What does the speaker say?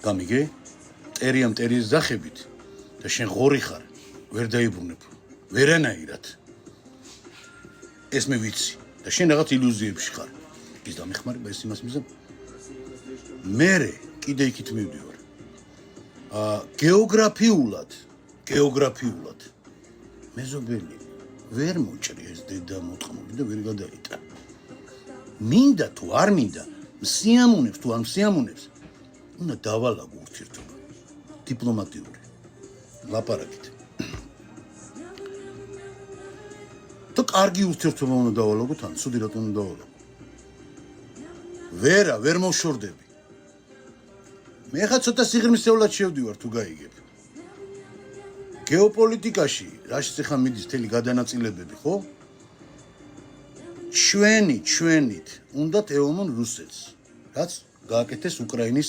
გამიგე? ტერიამ ტერის ძახებით და შენ ღორი ხარ, ვერ დაიბრუნებ. ვერანაირად. ეს მე ვიცი და შენ რაღაც ილუზიებში ხარ. ის დამეხმარება ეს იმას მიზა. მერე კიდე იქით მივდივარ. გეოგრაფიულად მეზობელი ვერ მოჭრი ეს დედა მოთხოვნა და ვერ გადაიტა. მინდა თუ არ მინდა, მსიამუნებს თუ არ მსიამუნებს, უნდა დავალაგო ურთიერთობა. დიპლომატიური. ლაპარაკით. თუ კარგი ურთიერთობა უნდა დავალაგო თან, ცუდი რატომ უნდა დავალაგო? ვერ მოვშორდები. მე ხა ცოტა სიღრმისეულად შევდივარ თუ გაიგებ. გეოპოლიტიკაში, რაშიც ახლა მიდის თელი გადანაწილებები, ხო? ჩვენით უნდათ ეომონ რუსეთს, რაც გააკეთეს უკრაინის